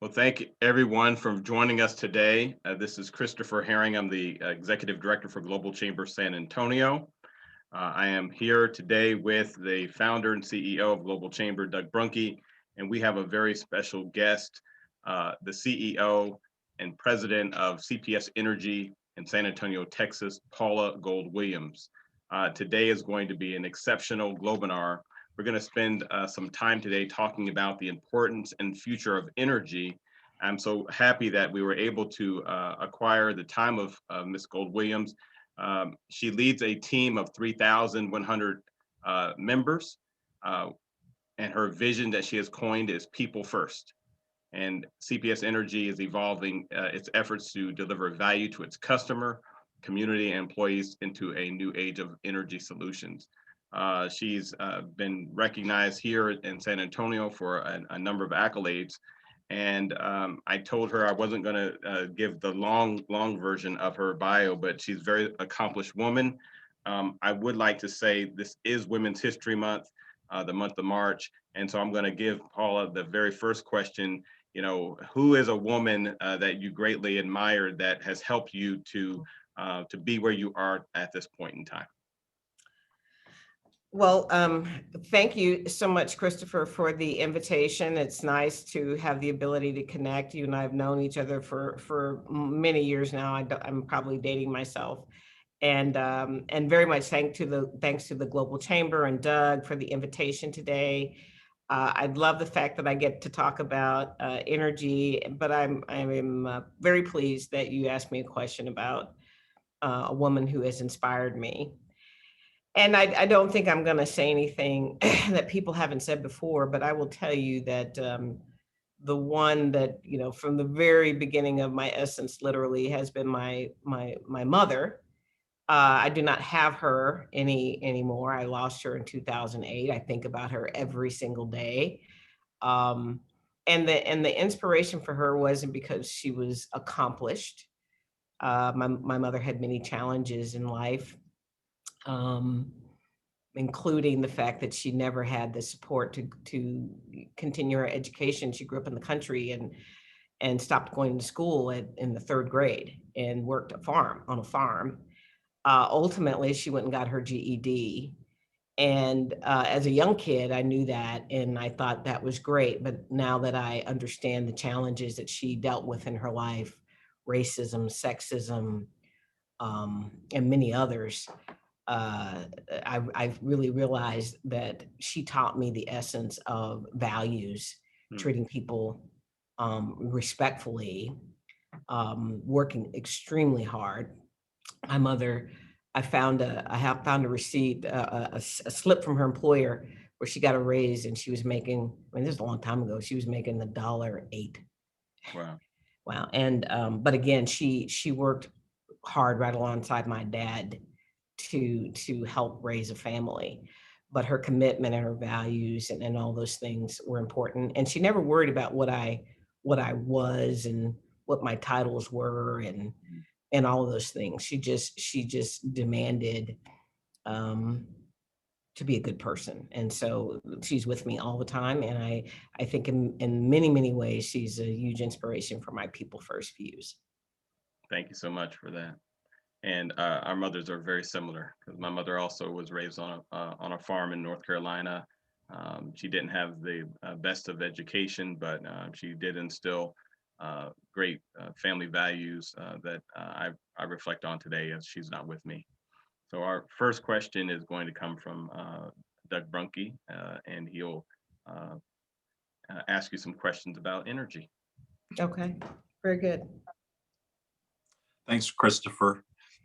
Well, thank everyone for joining us today. This is Christopher Herring. I'm the Executive Director for Global Chamber San Antonio. I am here today with the founder and CEO of Global Chamber, Doug Brunke, and we have a very special guest, the CEO and President of CPS Energy in San Antonio, Texas, Paula Gold-Williams. Today is going to be an exceptional Globinar. We're going to spend some time today talking about the importance and future of energy. I'm so happy that we were able to acquire the time of Ms. Gold-Williams. She leads a team of 3,100 members, and her vision that she has coined is people first. And CPS Energy is evolving its efforts to deliver value to its customer, community, and employees into a new age of energy solutions. She's been recognized here in San Antonio for a number of accolades. And I told her I wasn't going to give the long version of her bio, but she's a very accomplished woman. I would like to say this is Women's History Month, the month of March. And so I'm going to give Paula the very first question. You know, who is a woman that you greatly admire that has helped you to be where you are at this point in time? Well, thank you so much, Christopher, for the invitation. It's nice to have the ability to connect. You and I have known each other for many years now. I'm probably dating myself, and very much thanks to the Global Chamber and Doug for the invitation today. I love the fact that I get to talk about energy, but I'm very pleased that you asked me a question about a woman who has inspired me. And I don't think I'm going to say anything that people haven't said before, but I will tell you that the one that, you know, from the very beginning of my essence, literally has been my mother. I do not have her anymore. I lost her in 2008. I think about her every single day. And the inspiration for her wasn't because she was accomplished. My mother had many challenges in life, including the fact that she never had the support to continue her education. She grew up in the country and stopped going to school in the third grade and worked on a farm. Ultimately, she went and got her GED. And as a young kid, I knew that, and I thought that was great. But now that I understand the challenges that she dealt with in her life, racism, sexism, and many others, I've really realized that she taught me the essence of values, treating people respectfully, working extremely hard. My mother, I have found a receipt, a slip from her employer where she got a raise, and she was making, I mean, this is a long time ago, she was making $1.08. Wow. Wow. And but again, she worked hard right alongside my dad to help raise a family. But her commitment and her values and all those things were important. And she never worried about what I was and what my titles were and all of those things. She just demanded to be a good person. And so she's with me all the time. And I think in many, many ways, she's a huge inspiration for my people first views. Thank you so much for that. And our mothers are very similar, because my mother also was raised on a farm in North Carolina. She didn't have the best of education, but she did instill great family values that I reflect on today as she's not with me. So our first question is going to come from Doug Brunke, and he'll ask you some questions about energy. Okay, very good. Thanks, Christopher.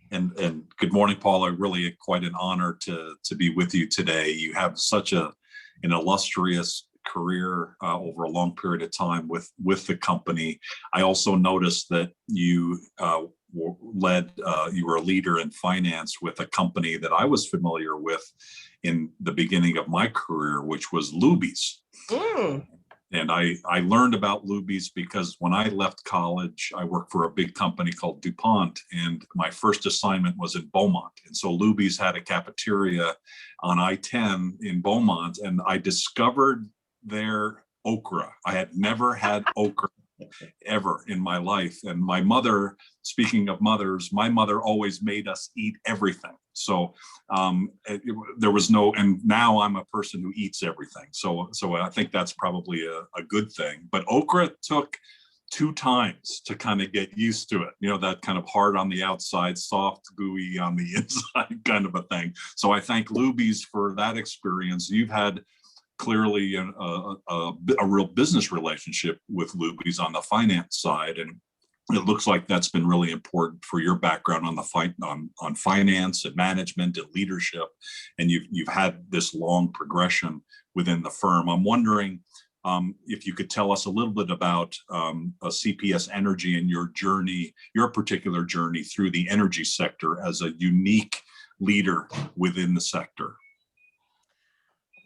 And good morning, Paula. Really quite an honor to be with you today. You have such an illustrious career over a long period of time with the company. I also noticed that you you were a leader in finance with a company that I was familiar with in the beginning of my career, which was Luby's. And I learned about Luby's because when I left college, I worked for a big company called DuPont, and my first assignment was in Beaumont. And so Luby's had a cafeteria on I-10 in Beaumont, and I discovered their okra. I had never had okra ever in my life. And my mother, speaking of mothers, my mother always made us eat everything. So there was no, and now I'm a person who eats everything. So I think that's probably a good thing. But okra took 2 times to kind of get used to it. You know, that kind of hard on the outside, soft, gooey on the inside kind of a thing. So I thank Luby's for that experience. You've had clearly a real business relationship with Luby's on the finance side, and it looks like that's been really important for your background on the on finance and management and leadership, and you've had this long progression within the firm. I'm wondering if you could tell us a little bit about CPS Energy and your journey, your particular journey through the energy sector as a unique leader within the sector.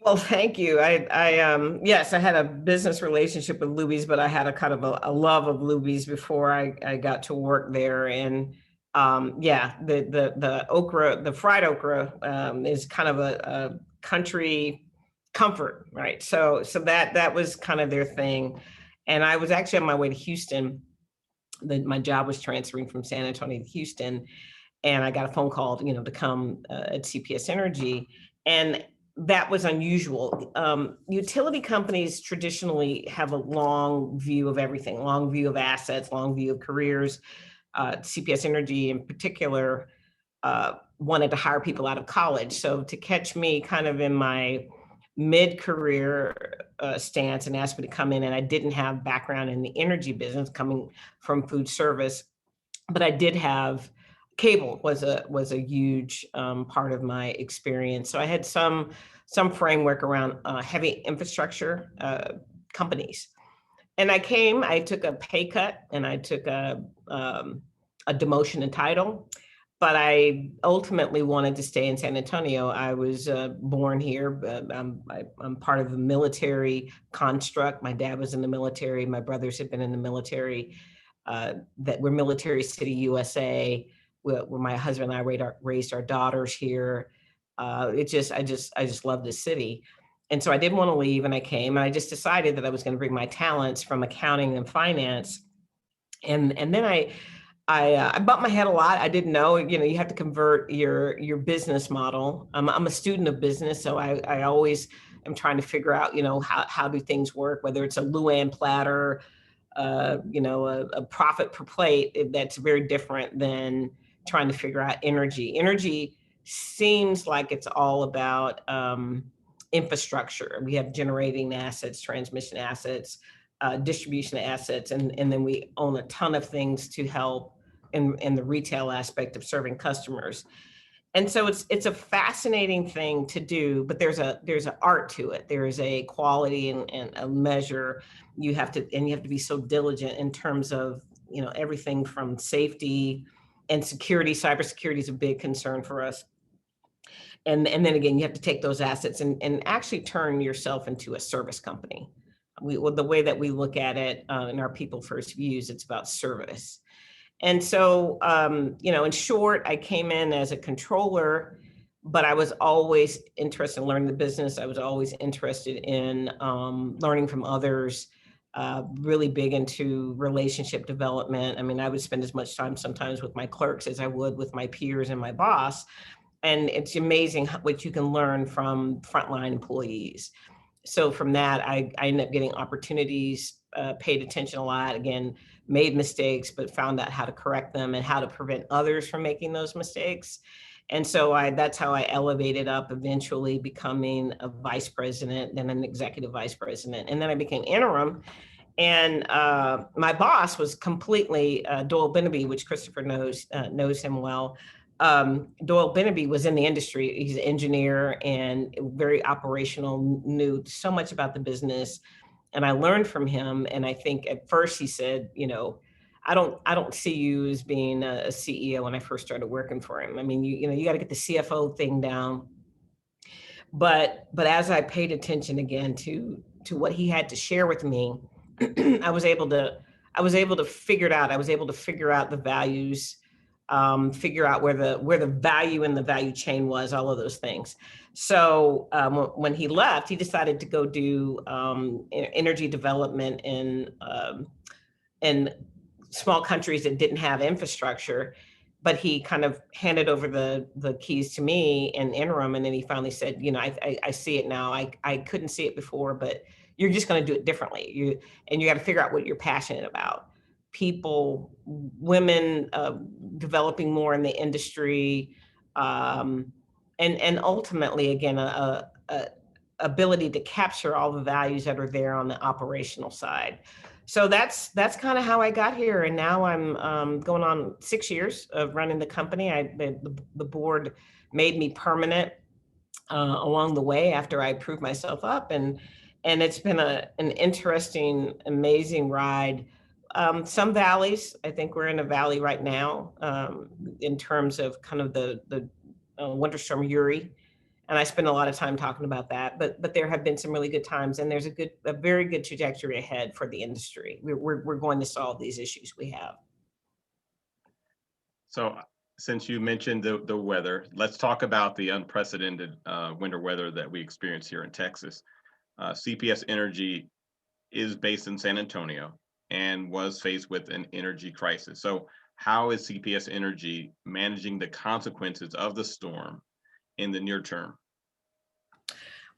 Well, thank you. Yes, I had a business relationship with Luby's, but I had a kind of a love of Luby's before I got to work there. And yeah, the okra, the fried okra is kind of a country comfort, right? So that was kind of their thing. And I was actually on my way to Houston. My job was transferring from San Antonio to Houston, and I got a phone call, to come at CPS Energy. And that was unusual. Utility companies traditionally have a long view of everything, long view of assets, long view of careers. CPS Energy in particular wanted to hire people out of college. So to catch me kind of in my mid-career stance and asked me to come in, and I didn't have background in the energy business coming from food service, but I did have cable was a huge part of my experience. So I had some framework around heavy infrastructure companies. And I took a pay cut, and I took a demotion in title, but I ultimately wanted to stay in San Antonio. I was born here. I'm part of the military construct. My dad was in the military. My brothers had been in the military. That we're Military City, USA. Where my husband and I raised our daughters here. I just love this city. And so I didn't want to leave, and I came, and I just decided that I was going to bring my talents from accounting and finance. And then I bumped my head a lot. I didn't know, you have to convert your business model. I'm a student of business, so I always am trying to figure out, how do things work, whether it's a Luann platter, a profit per plate. That's very different than trying to figure out energy. Energy seems like it's all about infrastructure. We have generating assets, transmission assets, distribution assets, and then we own a ton of things to help in the retail aspect of serving customers. And so it's a fascinating thing to do, but there's an art to it. There is a quality and a measure. You have to be so diligent in terms of everything from safety and security. Cybersecurity is a big concern for us. And then again, you have to take those assets and actually turn yourself into a service company. The way that we look at it in our people first views, it's about service. And so, in short, I came in as a controller, but I was always interested in learning the business. I was always interested in learning from others, really big into relationship development. I mean, I would spend as much time sometimes with my clerks as I would with my peers and my boss. And it's amazing what you can learn from frontline employees. So from that, I ended up getting opportunities, paid attention a lot, again, made mistakes, but found out how to correct them and how to prevent others from making those mistakes. And so that's how I elevated up, eventually becoming a vice president, then an executive vice president. And then I became interim. And my boss was completely Doyle Beneby, which Christopher knows him well. Doyle Beneby was in the industry. He's an engineer and very operational, knew so much about the business. And I learned from him. And I think at first he said, I don't see you as being a CEO when I first started working for him. I mean, you got to get the CFO thing down. But as I paid attention again to what he had to share with me, I was able to figure it out. I was able to figure out the values, figure out where the value in the value chain was, all of those things. So when he left, he decided to go do energy development in and small countries that didn't have infrastructure. But he kind of handed over the keys to me and Interim, and then he finally said, you know, I see it now. I couldn't see it before, but you're just going to do it differently. You got to figure out what you're passionate about. People, women, developing more in the industry, and ultimately, again, a ability to capture all the values that are there on the operational side. So that's kind of how I got here, and now I'm going on 6 years of running the company. The board made me permanent along the way after I proved myself up, and it's been an interesting, amazing ride. Some valleys. I think we're in a valley right now in terms of kind of the Winter Storm Uri. And I spend a lot of time talking about that, but there have been some really good times, and there's a very good trajectory ahead for the industry. We're going to solve these issues we have. So since you mentioned the weather, let's talk about the unprecedented winter weather that we experienced here in Texas. CPS Energy is based in San Antonio and was faced with an energy crisis. So how is CPS Energy managing the consequences of the storm in the near term?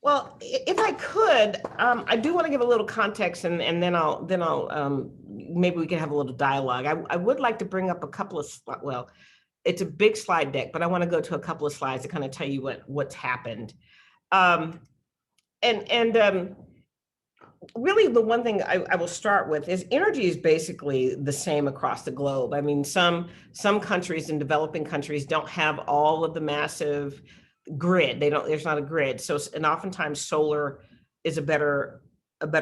Well, if I could, I do want to give a little context, and then I'll maybe we can have a little dialogue. I would like to bring up a couple of, well, it's a big slide deck, but I want to go to a couple of slides to kind of tell you what's happened. Really, the one thing I will start with is energy is basically the same across the globe. I mean, some countries in developing countries don't have all of the massive grid. There's not a grid. So, and oftentimes solar is a better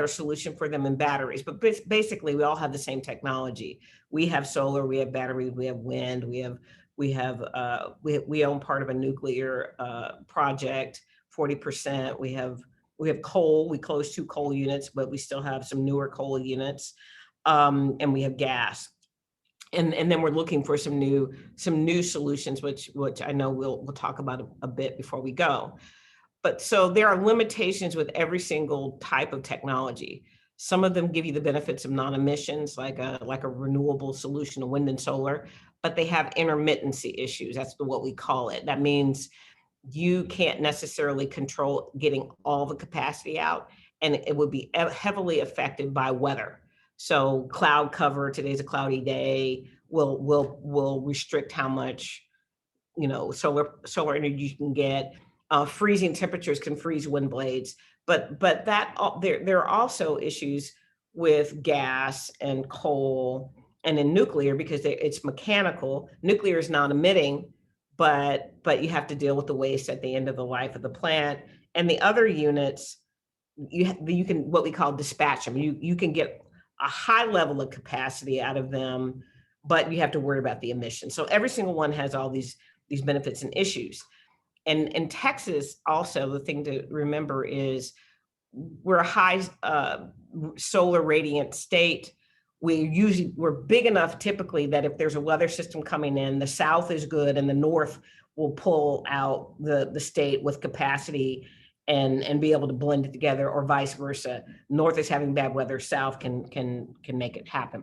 solution for them than batteries. But basically, we all have the same technology. We have solar, we have batteries, we have wind, we own part of a nuclear project, 40%. We have coal. We closed 2 coal units, but we still have some newer coal units, and we have gas. And then we're looking for some new solutions, which I know we'll talk about a bit before we go. But so there are limitations with every single type of technology. Some of them give you the benefits of non-emissions, like a renewable solution of wind and solar, but they have intermittency issues. That's what we call it. That means you can't necessarily control getting all the capacity out, and it would be heavily affected by weather. So cloud cover, today's a cloudy day, will restrict how much, solar energy you can get. Freezing temperatures can freeze wind blades, but there are also issues with gas and coal and in nuclear, because it's mechanical. Nuclear is non-emitting, but you have to deal with the waste at the end of the life of the plant. And the other units, you can, what we call, dispatch them. You can get a high level of capacity out of them, but you have to worry about the emissions. So every single one has all these benefits and issues. And in Texas, also, the thing to remember is we're a high solar radiant state. We're big enough typically that if there's a weather system coming in, the south is good and the north will pull out the state with capacity and be able to blend it together, or vice versa. North is having bad weather, south can make it happen.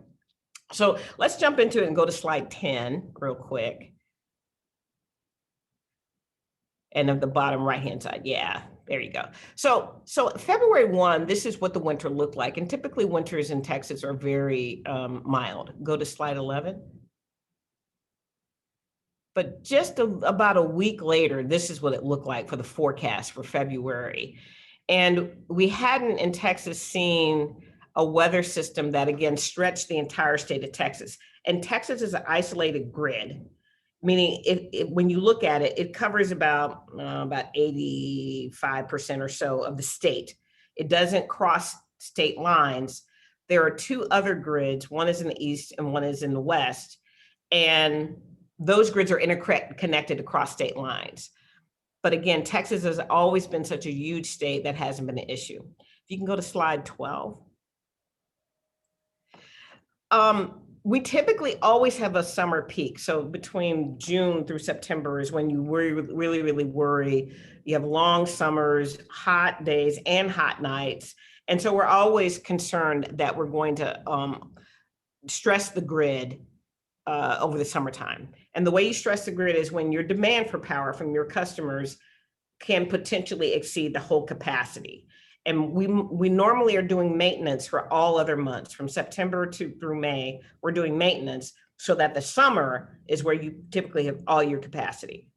So let's jump into it and go to slide 10 real quick. And of the bottom right-hand side, yeah, there you go. So February 1, this is what the winter looked like. And typically winters in Texas are very mild. Go to slide 11. But just about a week later, this is what it looked like for the forecast for February. And we hadn't in Texas seen a weather system that, again, stretched the entire state of Texas. And Texas is an isolated grid, meaning when you look at it, it covers about 85% or so of the state. It doesn't cross state lines. There are 2 other grids. One is in the east and one is in the west. And those grids are interconnected across state lines. But again, Texas has always been such a huge state that hasn't been an issue. If you can go to slide 12. We typically always have a summer peak. So between June through September is when you really, really worry. You have long summers, hot days and hot nights. And so we're always concerned that we're going to stress the grid over the summertime. And the way you stress the grid is when your demand for power from your customers can potentially exceed the whole capacity. And we normally are doing maintenance for all other months from September through May. We're doing maintenance so that the summer is where you typically have all your capacity.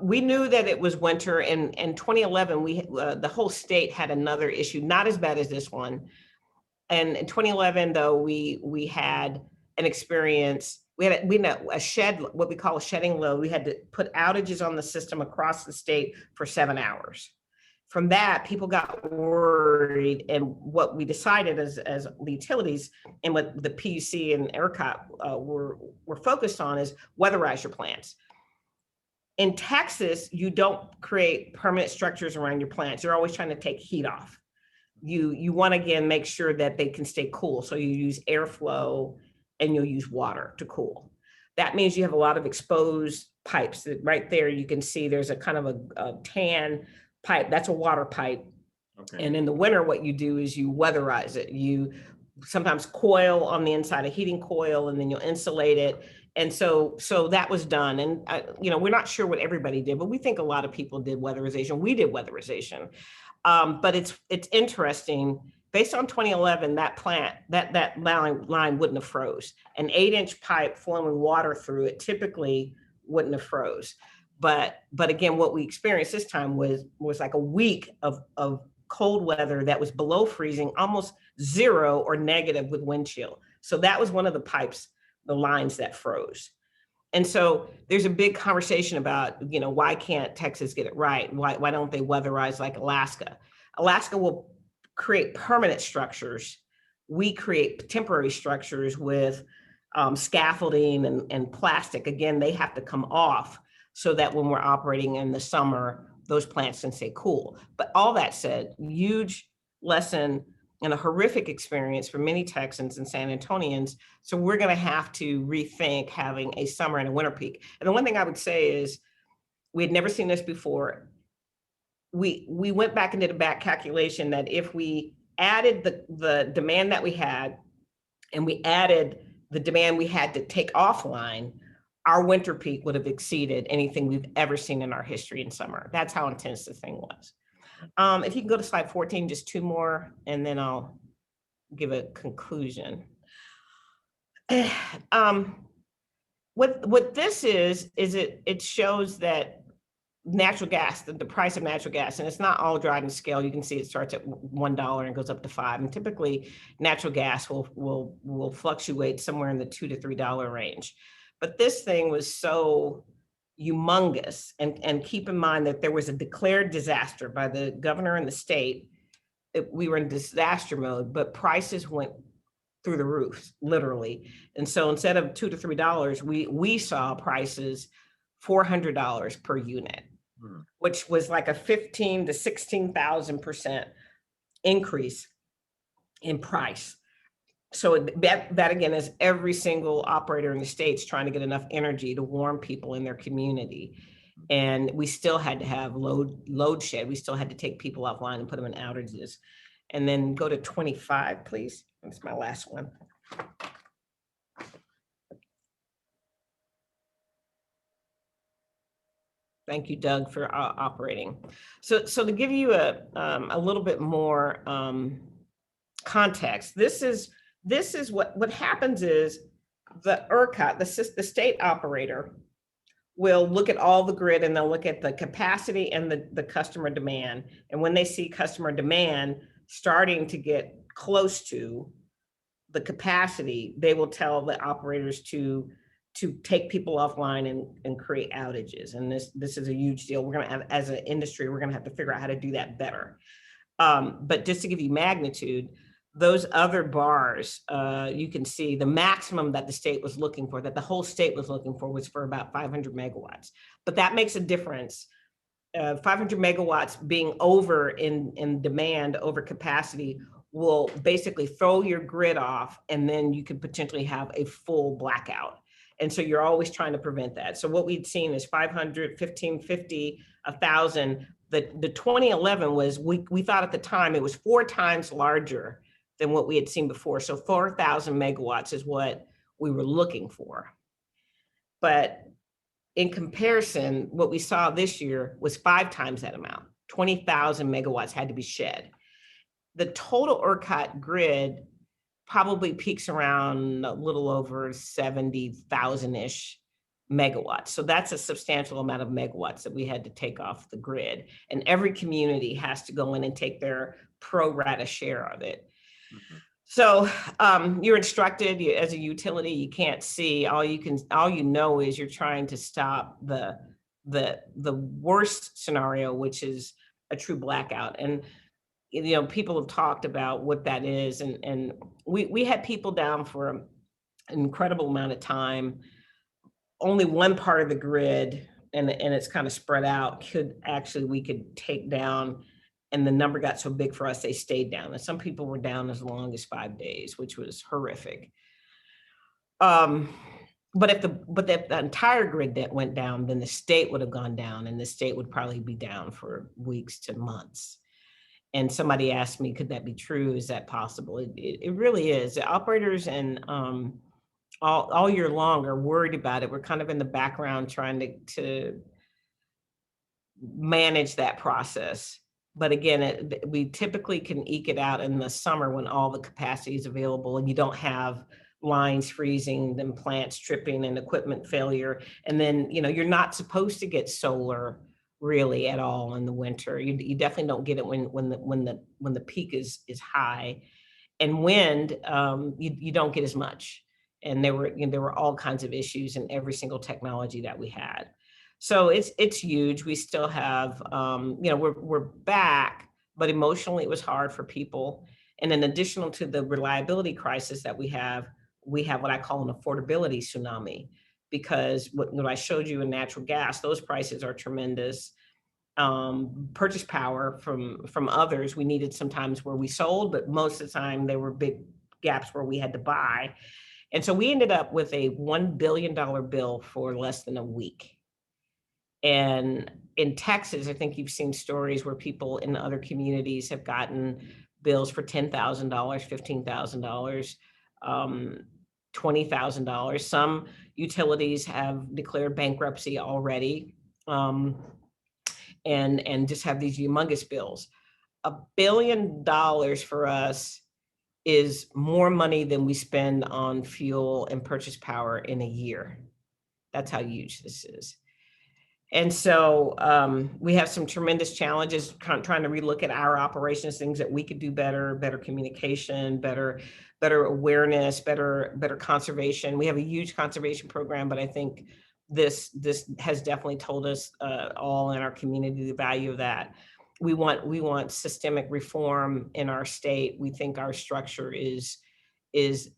We knew that it was winter, and in 2011, the whole state had another issue, not as bad as this one. And in 2011, though, we had an experience. We had a shed, what we call a shedding load. We had to put outages on the system across the state for 7 hours. From that, people got worried, and what we decided as the utilities and what the PUC and ERCOT were focused on is weatherize your plants. In Texas, you don't create permanent structures around your plants. You're always trying to take heat off. You want to, again, make sure that they can stay cool. So you use airflow and you'll use water to cool. That means you have a lot of exposed pipes. Right there, you can see there's a kind of a tan pipe. That's a water pipe. Okay. And in the winter, what you do is you weatherize it. You sometimes coil on the inside, a heating coil, and then you'll insulate it. And so that was done. And we're not sure what everybody did, but we think a lot of people did weatherization. We did weatherization. But it's interesting. Based on 2011, that plant, that line wouldn't have froze. An 8-inch pipe flowing water through it typically wouldn't have froze. But again, what we experienced this time was like a week of cold weather that was below freezing, almost zero or negative with wind chill. So that was one of the pipes, the lines that froze. And so there's a big conversation about, why can't Texas get it right? Why don't they weatherize like Alaska? Alaska will create permanent structures. We create temporary structures with scaffolding and plastic. Again, they have to come off so that when we're operating in the summer, those plants can stay cool. But all that said, huge lesson and a horrific experience for many Texans and San Antonians. So we're going to have to rethink having a summer and a winter peak. And the one thing I would say is we had never seen this before. We went back and did a back calculation that if we added the demand that we had and we added the demand we had to take offline, our winter peak would have exceeded anything we've ever seen in our history in summer. That's how intense the thing was. If you can go to slide 14, just 2 more, and then I'll give a conclusion. What this is it shows that natural gas, the price of natural gas, and it's not all driving scale. You can see it starts at $1 and goes up to $5. And typically natural gas will fluctuate somewhere in the $2 to $3 range. But this thing was so humongous, and keep in mind that there was a declared disaster by the governor and the state. We were in disaster mode, but prices went through the roof, literally. And so instead of $2 to $3, we saw prices $400 per unit, which was like a 15 to 16,000% increase in price. So that again is every single operator in the state's trying to get enough energy to warm people in their community. And we still had to have load shed. We still had to take people offline and put them in outages. And then go to 25, please. That's my last one. Thank you, Doug, for operating. So to give you a little bit more context, this is what happens is the ERCOT, the state operator, will look at all the grid and they'll look at the capacity and the customer demand. And when they see customer demand starting to get close to the capacity, they will tell the operators to take people offline and create outages. And this is a huge deal. We're going to have, as an industry, we're going to have to figure out how to do that better. But just to give you magnitude, those other bars, you can see the maximum that the state was looking for, that the whole state was looking for, was for about 500 megawatts. But that makes a difference. 500 megawatts being over in demand over capacity will basically throw your grid off, and then you could potentially have a full blackout. And so you're always trying to prevent that. So what we'd seen is 500, 1550, 1,000. The 2011 was, we thought at the time it was 4 times larger than what we had seen before. So 4,000 megawatts is what we were looking for. But in comparison, what we saw this year was 5 times that amount. 20,000 megawatts had to be shed. The total ERCOT grid probably peaks around a little over 70,000-ish megawatts. So that's a substantial amount of megawatts that we had to take off the grid. And every community has to go in and take their pro rata share of it. So you're instructed as a utility, you can't see, all you know is you're trying to stop the worst scenario, which is a true blackout. And people have talked about what that is. And we had people down for an incredible amount of time. Only one part of the grid, and it's kind of spread out, we could take down, and the number got so big for us, they stayed down. And some people were down as long as 5 days, which was horrific. But if the entire grid that went down, then the state would have gone down, and the state would probably be down for weeks to months. And somebody asked me, could that be true? Is that possible? It really is. The operators and all year long are worried about it. We're kind of in the background trying to manage that process. But again, we typically can eke it out in the summer when all the capacity is available and you don't have lines freezing, then plants tripping and equipment failure. And then, you're not supposed to get solar really at all in the winter. You definitely don't get it when the peak is high. And wind, you don't get as much. And there were all kinds of issues in every single technology that we had. So it's huge. We still have, we're back, but emotionally it was hard for people. And in addition to the reliability crisis that we have what I call an affordability tsunami, because what I showed you in natural gas, those prices are tremendous. Purchase power from others, we needed sometimes where we sold, but most of the time there were big gaps where we had to buy. And so we ended up with a $1 billion bill for less than a week. And in Texas, I think you've seen stories where people in other communities have gotten bills for $10,000, $15,000, $20,000. Some utilities have declared bankruptcy already, and just have these humongous bills. $1 billion for us is more money than we spend on fuel and purchase power in a year. That's how huge this is. And so we have some tremendous challenges trying to relook at our operations, things that we could do better communication, better awareness, better conservation. We have a huge conservation program, but I think this has definitely told us all in our community the value of that. We want systemic reform in our state. We think our structure is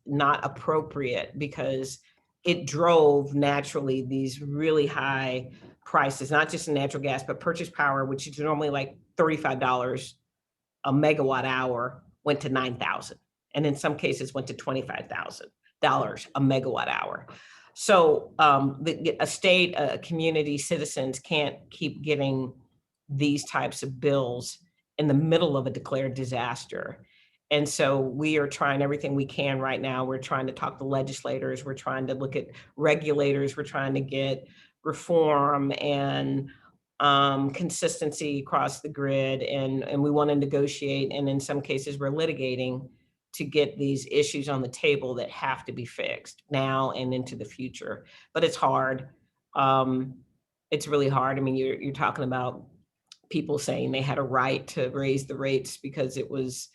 not appropriate because it drove naturally these really high prices, not just in natural gas, but purchase power, which is normally like $35 a megawatt hour, went to $9,000. And in some cases went to $25,000 a megawatt hour. So a state, a community, citizens can't keep getting these types of bills in the middle of a declared disaster. And so we are trying everything we can right now. We're trying to talk to legislators. We're trying to look at regulators. We're trying to get reform and consistency across the grid. And we want to negotiate. And in some cases, we're litigating to get these issues on the table that have to be fixed now and into the future. But it's hard. It's really hard. I mean, you're talking about people saying they had a right to raise the rates because it was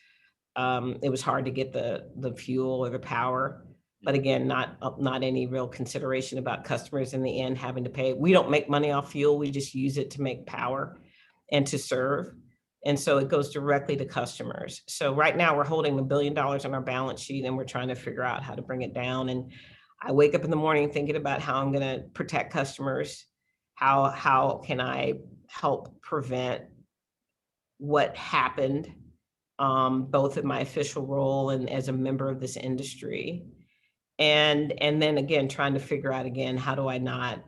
hard to get the fuel or the power. But again, not any real consideration about customers in the end having to pay. We don't make money off fuel. We just use it to make power and to serve. And so it goes directly to customers. So right now we're holding $1 billion on our balance sheet and we're trying to figure out how to bring it down. And I wake up in the morning thinking about how I'm going to protect customers. How can I help prevent what happened, both in my official role and as a member of this industry. And then again, trying to figure out again, how do I not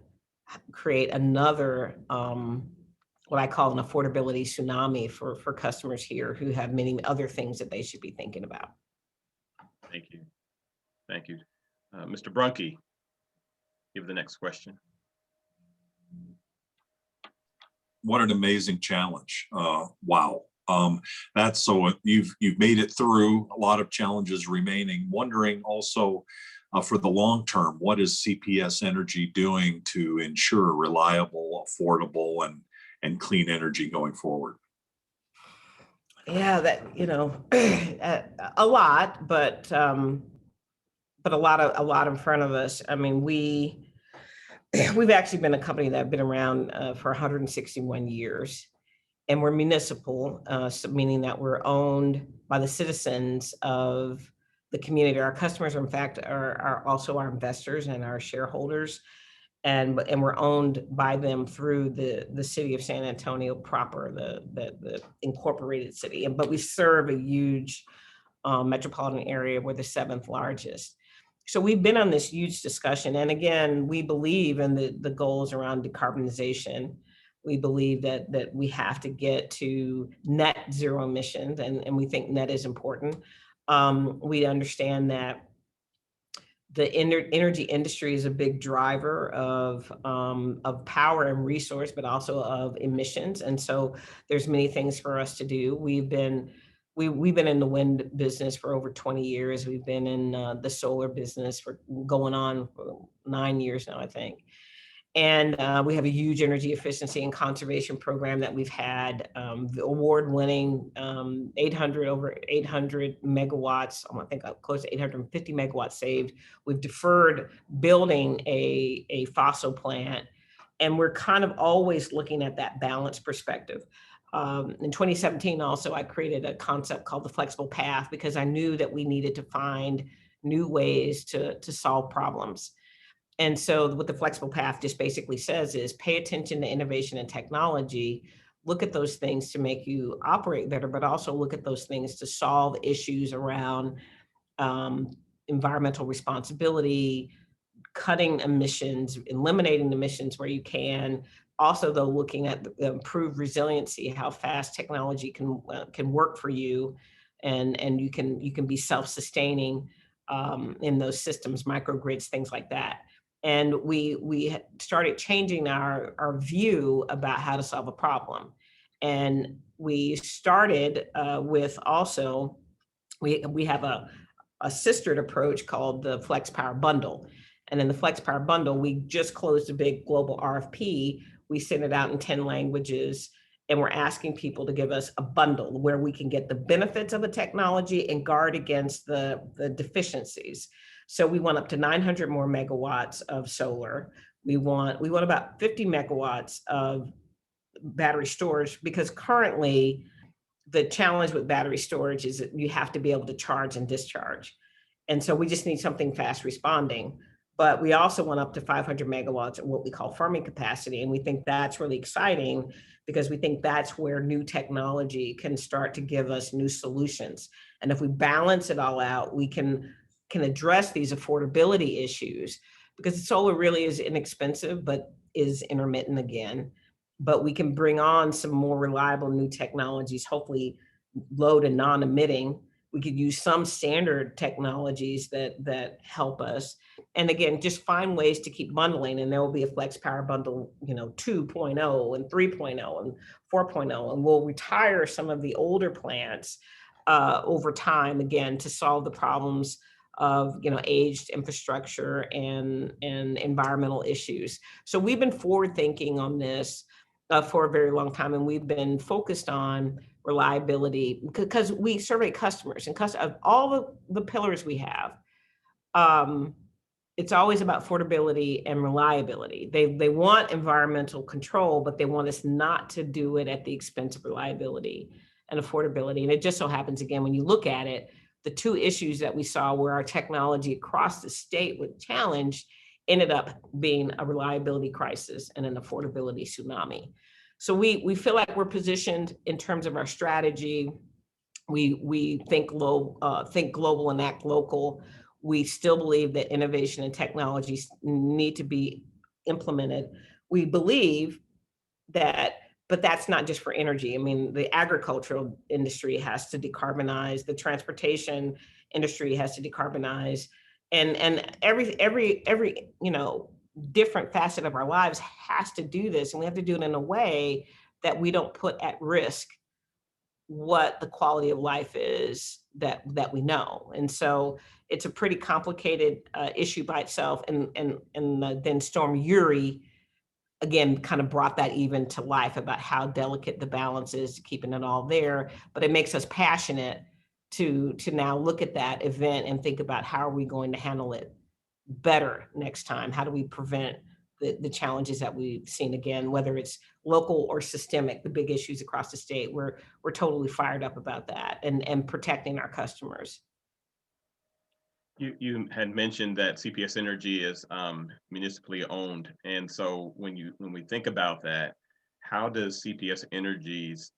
create another, what I call an affordability tsunami for customers here who have many other things that they should be thinking about. Thank you. Thank you. Mr. Brunke, give the next question. What an amazing challenge. Wow. That's so you've made it through. A lot of challenges remaining. Wondering also for the long term, what is CPS Energy doing to ensure reliable, affordable, and clean energy going forward? Yeah, that, a lot, but a lot in front of us. I mean, we've actually been a company that have been around for 161 years, and we're municipal, so meaning that we're owned by the citizens of the community. Our customers, in fact, are also our investors and our shareholders, and we're owned by them through the city of San Antonio proper, the incorporated city. But we serve a huge metropolitan area. We're the 7th largest. So we've been on this huge discussion. And again, we believe in the goals around decarbonization. We believe that we have to get to net zero emissions, and we think net is important. We understand that the energy industry is a big driver of power and resource, but also of emissions. And so there's many things for us to do. We've been in the wind business for over 20 years. We've been in the solar business for going on for 9 years now, I think. And we have a huge energy efficiency and conservation program that we've had, award-winning, over 800 megawatts. I think close to 850 megawatts saved. We've deferred building a fossil plant, and we're kind of always looking at that balance perspective. In 2017, also, I created a concept called the flexible path because I knew that we needed to find new ways to solve problems. And so what the flexible path just basically says is pay attention to innovation and technology, look at those things to make you operate better, but also look at those things to solve issues around environmental responsibility, cutting emissions, eliminating emissions where you can. Also, though, looking at the improved resiliency, how fast technology can work for you, and you can be self-sustaining in those systems, microgrids, things like that. And we started changing our view about how to solve a problem. And we started with also, we have a sistered approach called the Flex Power Bundle. And in the Flex Power Bundle, we just closed a big global RFP. We sent it out in 10 languages, and we're asking people to give us a bundle where we can get the benefits of the technology and guard against the deficiencies. So we want up to 900 more megawatts of solar. We want about 50 megawatts of battery storage, because currently the challenge with battery storage is that you have to be able to charge and discharge. And so we just need something fast responding. But we also want up to 500 megawatts of what we call firming capacity. And we think that's really exciting because we think that's where new technology can start to give us new solutions. And if we balance it all out, we can address these affordability issues, because solar really is inexpensive, but is intermittent again. But we can bring on some more reliable new technologies, hopefully low to non-emitting. We could use some standard technologies that help us. And again, just find ways to keep bundling, and there will be a Flex Power Bundle, 2.0 and 3.0 and 4.0, and we'll retire some of the older plants over time, again, to solve the problems of aged infrastructure and environmental issues. So we've been forward thinking on this for a very long time, and we've been focused on reliability because we survey customers, and of all the pillars we have, it's always about affordability and reliability. They want environmental control, but they want us not to do it at the expense of reliability and affordability. And it just so happens, again, when you look at it, the two issues that we saw where our technology across the state was challenged ended up being a reliability crisis and an affordability tsunami. So we feel like we're positioned in terms of our strategy. We think global and act local. We still believe that innovation and technologies need to be implemented. We believe that But that's not just for energy. I mean, the agricultural industry has to decarbonize, the transportation industry has to decarbonize, and every different facet of our lives has to do this, and we have to do it in a way that we don't put at risk what the quality of life is that we know. And so it's a pretty complicated issue by itself. And then Storm Uri again kind of brought that even to life about how delicate the balance is, keeping it all there. But it makes us passionate to now look at that event and think about how are we going to handle it better next time? How do we prevent the challenges that we've seen again, whether it's local or systemic, the big issues across the state? We're totally fired up about that and protecting our customers. You had mentioned that CPS Energy is municipally owned, and so when we think about that, how does CPS Energy's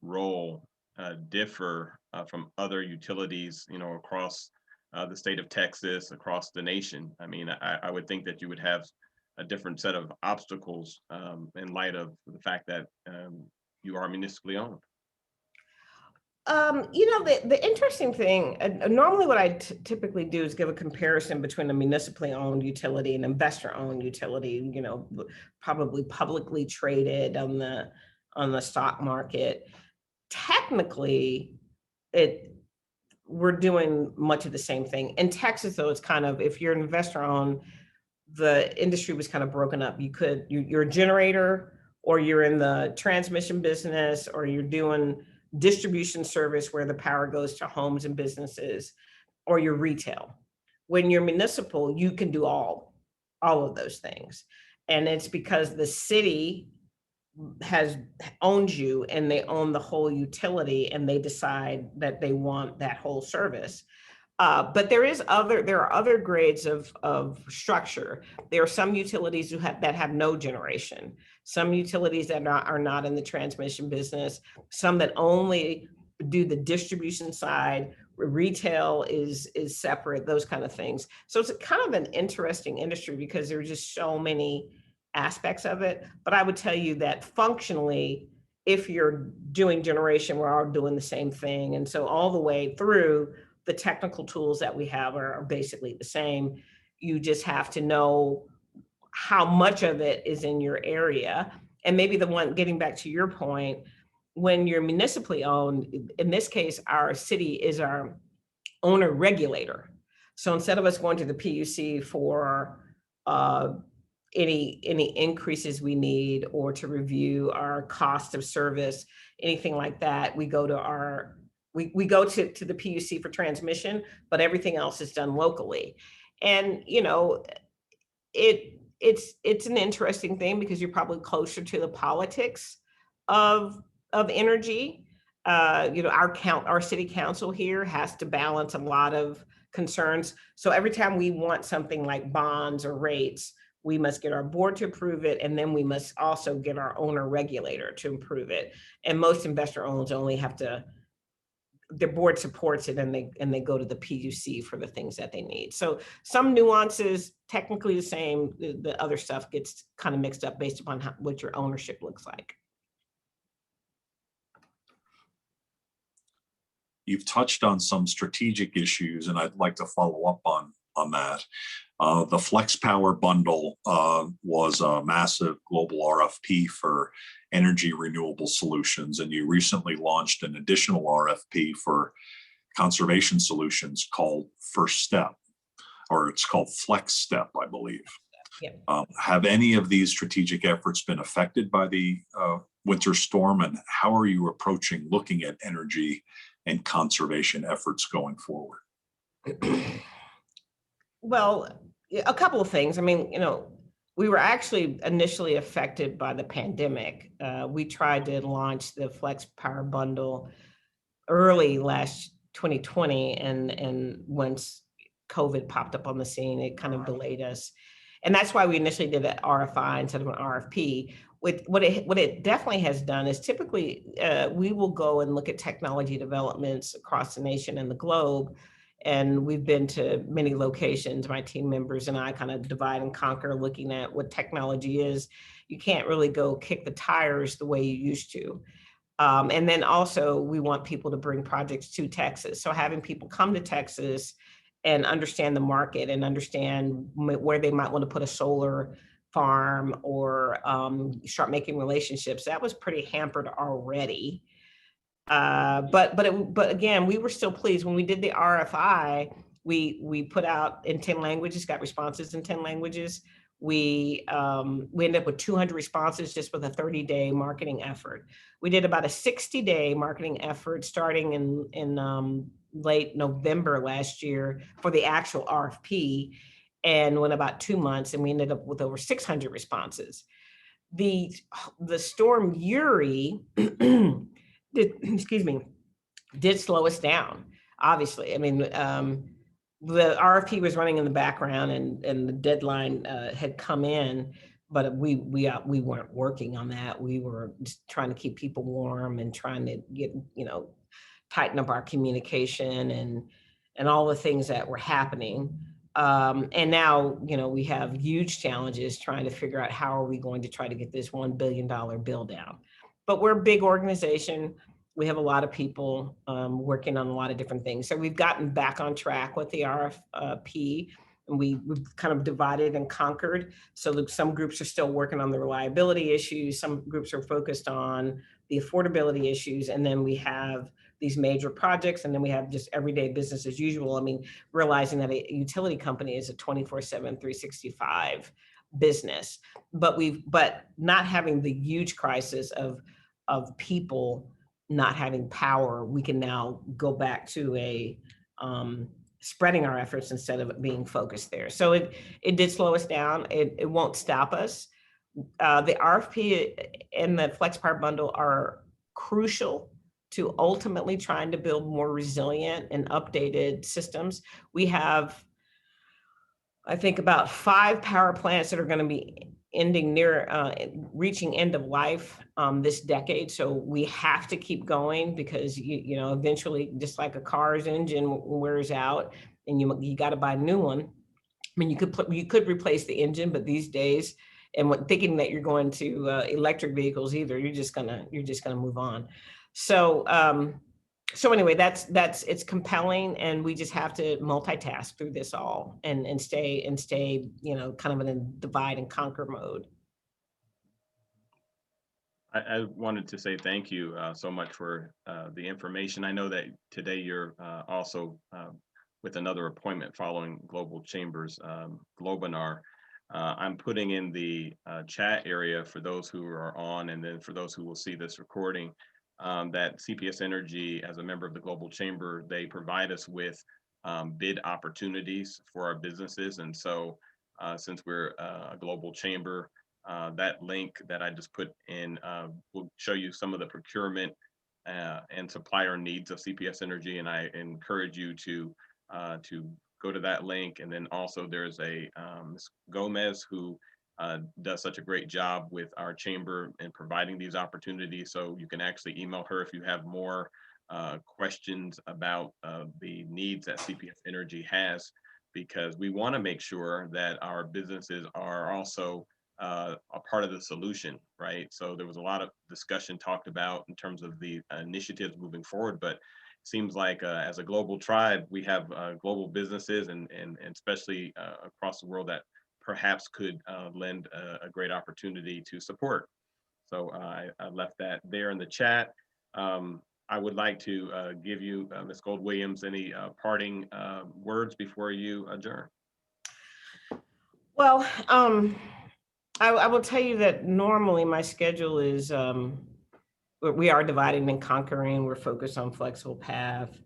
role differ from other utilities, across the state of Texas, across the nation? I mean, I would think that you would have a different set of obstacles in light of the fact that you are municipally owned. The interesting thing, normally what I typically do is give a comparison between a municipally owned utility and investor owned utility, probably publicly traded on the stock market. Technically, we're doing much of the same thing. In Texas, though, it's kind of, if you're an investor owned, the industry was kind of broken up. You're a generator, or you're in the transmission business, or you're doing distribution service where the power goes to homes and businesses, or your retail. When you're municipal, you can do all of those things. And it's because the city owns you, and they own the whole utility, and they decide that they want that whole service. But there are other grades of structure. There are some utilities that have no generation, some utilities that are not in the transmission business, some that only do the distribution side. Retail is separate, those kind of things. So it's kind of an interesting industry because there are just so many aspects of it. But I would tell you that functionally, if you're doing generation, we're all doing the same thing. And so all the way through, the technical tools that we have are basically the same. You just have to know how much of it is in your area. And maybe the one, getting back to your point, when you're municipally owned, in this case, our city is our owner regulator. So instead of us going to the PUC for any increases we need, or to review our cost of service, anything like that, we go to we go to the PUC for transmission, but everything else is done locally. And it's an interesting thing because you're probably closer to the politics of energy. Our city council here has to balance a lot of concerns. So every time we want something like bonds or rates, we must get our board to approve it, and then we must also get our owner regulator to approve it. And most investor owns only have to, their board supports it, and they go to the PUC for the things that they need. So some nuances, technically the same, the other stuff gets kind of mixed up based upon what your ownership looks like. You've touched on some strategic issues, and I'd like to follow up on that. The Flex Power Bundle was a massive global RFP for energy renewable solutions, and you recently launched an additional RFP for conservation solutions called First Step, or it's called Flex Step, I believe. Yep. Have any of these strategic efforts been affected by the winter storm, and how are you approaching looking at energy and conservation efforts going forward? Well, a couple of things. I mean, we were actually initially affected by the pandemic. We tried to launch the Flex Power Bundle early last 2020, and once COVID popped up on the scene, it kind of delayed us. And that's why we initially did an RFI instead of an RFP. What it definitely has done is typically we will go and look at technology developments across the nation and the globe, And we've been to many locations. My team members and I kind of divide and conquer, looking at what technology is. You can't really go kick the tires the way you used to. And then also we want people to bring projects to Texas. So having people come to Texas and understand the market and understand where they might want to put a solar farm or start making relationships, that was pretty hampered already. But again, we were still pleased when we did the RFI. We put out in 10 languages, got responses in 10 languages. We ended up with 200 responses just with a 30-day marketing effort. We did about a 60-day marketing effort starting in late November last year for the actual RFP, and went about 2 months, and we ended up with over 600 responses. The storm Uri did slow us down, obviously. I mean, the RFP was running in the background, and the deadline had come in, but we weren't working on that. We were just trying to keep people warm and trying to get, tighten up our communication and all the things that were happening. And now, we have huge challenges trying to figure out how are we going to try to get this $1 billion bill down. But we're a big organization. We have a lot of people working on a lot of different things. So we've gotten back on track with the RFP, and we've kind of divided and conquered. So some groups are still working on the reliability issues. Some groups are focused on the affordability issues. And then we have these major projects, and then we have just everyday business as usual. I mean, realizing that a utility company is a 24/7, 365 business, but not having the huge crisis of people not having power. We can now go back to a spreading our efforts instead of being focused there. So it did slow us down. It won't stop us. The RFP and the FlexPower bundle are crucial to ultimately trying to build more resilient and updated systems. We have, I think, about 5 power plants that are going to be reaching end of life this decade. So we have to keep going, because eventually, just like a car's engine wears out and you got to buy a new one. I mean, you could replace the engine, but these days, and thinking that you're going to electric vehicles either, you're just gonna move on. So anyway, it's compelling, and we just have to multitask through this all and stay, kind of in a divide and conquer mode. I wanted to say thank you so much for the information. I know that today you're also with another appointment following Global Chambers Globinar. I'm putting in the chat area for those who are on, and then for those who will see this recording, that CPS Energy, as a member of the Global Chamber, they provide us with bid opportunities for our businesses. And so since we're a global chamber, that link that I just put in will show you some of the procurement and supplier needs of CPS Energy. And I encourage you to go to that link. And then also there's a Ms. Gomez who does such a great job with our chamber in providing these opportunities. So you can actually email her if you have more questions about the needs that CPS Energy has, because we want to make sure that our businesses are also a part of the solution, right? So there was a lot of discussion talked about in terms of the initiatives moving forward, but it seems like as a global tribe, we have global businesses and especially across the world that perhaps could lend a great opportunity to support. So I left that there in the chat. I would like to give you, Ms. Gold-Williams, any parting words before you adjourn. Well, I will tell you that normally my schedule is, we are dividing and conquering. We're focused on flexible path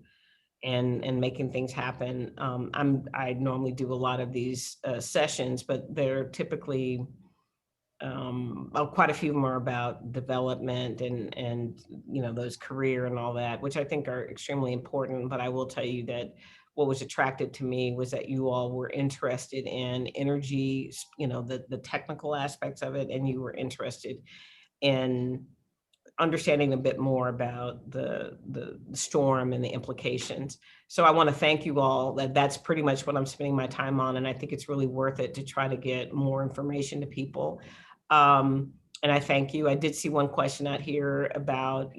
and making things happen. I normally do a lot of these sessions, but they're typically, quite a few more about development and those career and all that, which I think are extremely important. But I will tell you that what was attractive to me was that you all were interested in energy, the technical aspects of it, and you were interested in understanding a bit more about the storm and the implications. So I want to thank you all. That's pretty much what I'm spending my time on, and I think it's really worth it to try to get more information to people. And I thank you. I did see one question out here about,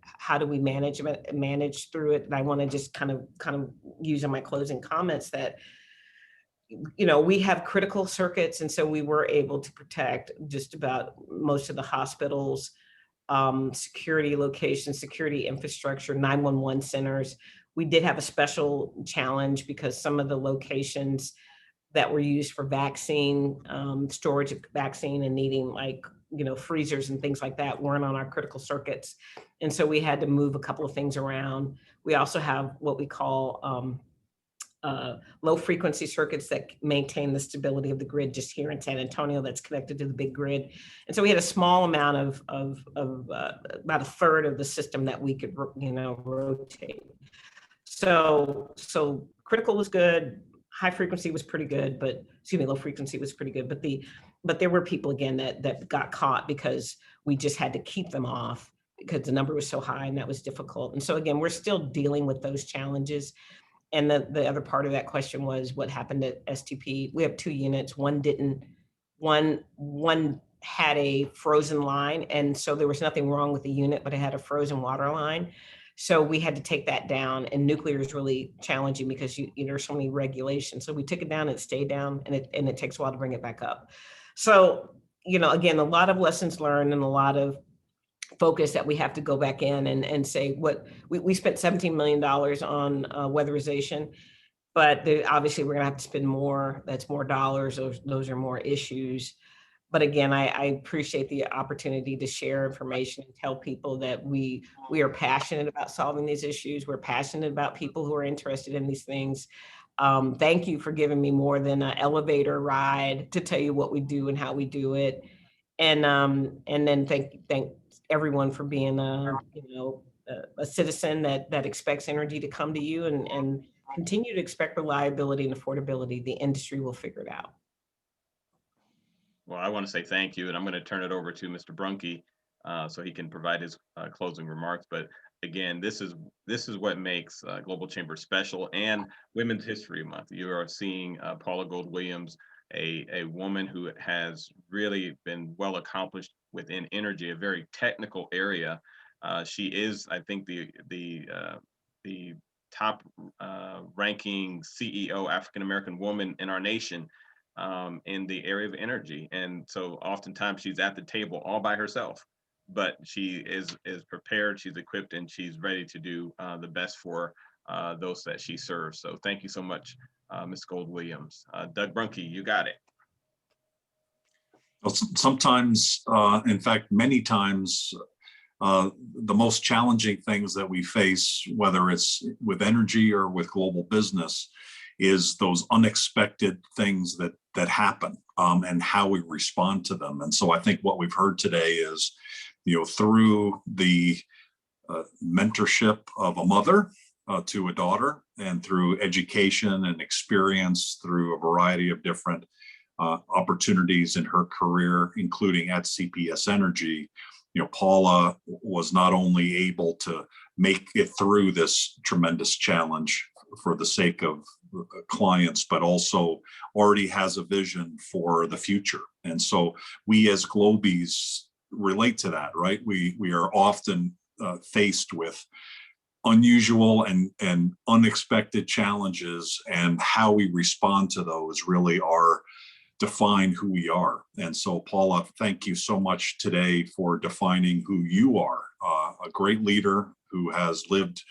how do we manage through it? And I want to just kind of use in my closing comments that, we have critical circuits, and so we were able to protect just about most of the hospitals, security locations, security infrastructure, 911 centers. We did have a special challenge because some of the locations that were used for vaccine, storage of vaccine and needing freezers and things like that weren't on our critical circuits. And so we had to move a couple of things around. We also have what we call low frequency circuits that maintain the stability of the grid just here in San Antonio that's connected to the big grid. And so we had a small amount of about a third of the system that we could, rotate. So critical was good. High frequency was pretty good, but low frequency was pretty good. But there were people again that got caught because we just had to keep them off because the number was so high and that was difficult. And so again, we're still dealing with those challenges. And the other part of that question was what happened at STP. We have 2 units. One had a frozen line, and so there was nothing wrong with the unit, but it had a frozen water line. So we had to take that down, and nuclear is really challenging because there's so many regulations. So we took it down, it stayed down, and it takes a while to bring it back up. So, again, a lot of lessons learned and a lot of focus that we have to go back in and say what we spent $17 million on weatherization, but obviously we're gonna have to spend more. That's more dollars. Those are more issues. But again, I appreciate the opportunity to share information and tell people that we are passionate about solving these issues. We're passionate about people who are interested in these things. Thank you for giving me more than an elevator ride to tell you what we do and how we do it. And then thank everyone for being a citizen that expects energy to come to you and continue to expect reliability and affordability. The industry will figure it out. Well, I want to say thank you, and I'm going to turn it over to Mr. Brunke so he can provide his closing remarks. But again, this is what makes Global Chamber special and Women's History Month. You are seeing Paula Gold-Williams, a woman who has really been well accomplished within energy, a very technical area. She is, I think, the top ranking CEO African-American woman in our nation in the area of energy. And so oftentimes she's at the table all by herself, but she is prepared, she's equipped, and she's ready to do the best for those that she serves. So thank you so much, Ms. Gold-Williams. Doug Brunke, you got it. Well, sometimes, in fact, many times, the most challenging things that we face, whether it's with energy or with global business, is those unexpected things that happen and how we respond to them. And so I think what we've heard today is, through the mentorship of a mother to a daughter, and through education and experience through a variety of different opportunities in her career, including at CPS Energy, Paula was not only able to make it through this tremendous challenge for the sake of clients, but also already has a vision for the future. And so we as Globies relate to that, right? We are often faced with unusual and unexpected challenges, and how we respond to those really are define who we are. And so Paula, thank you so much today for defining who you are, a great leader who has lived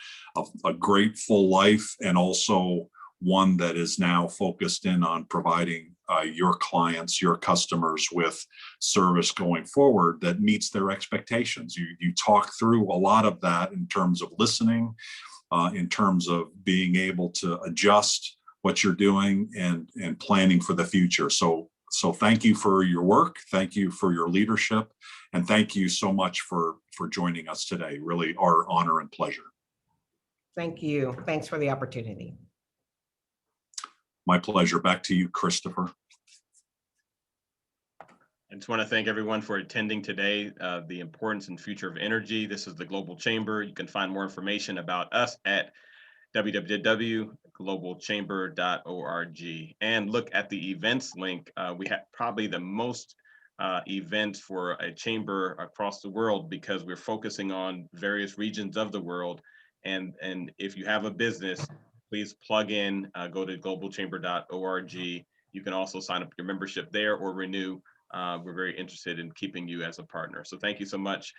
a great full life, and also one that is now focused in on providing your clients, your customers with service going forward that meets their expectations. You talk through a lot of that in terms of listening, in terms of being able to adjust what you're doing and planning for the future. So thank you for your work. Thank you for your leadership. And thank you so much for joining us today. Really our honor and pleasure. Thank you. Thanks for the opportunity. My pleasure. Back to you, Christopher. I just want to thank everyone for attending today, the importance and future of energy. This is the Global Chamber. You can find more information about us at www.globalchamber.org and look at the events link. We have probably the most events for a chamber across the world because we're focusing on various regions of the world. And if you have a business, please plug in, go to globalchamber.org. You can also sign up your membership there or renew. We're very interested in keeping you as a partner. So thank you so much,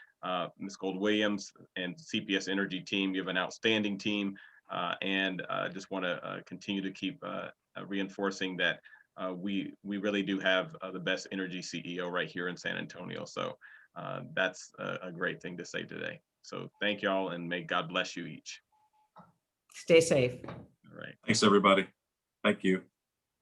Ms. Gold-Williams and CPS Energy team. You have an outstanding team, and just want to continue to keep reinforcing that we really do have the best energy CEO right here in San Antonio. So that's a great thing to say today. So thank y'all, and may God bless you each. Stay safe. All right. Thanks, everybody. Thank you.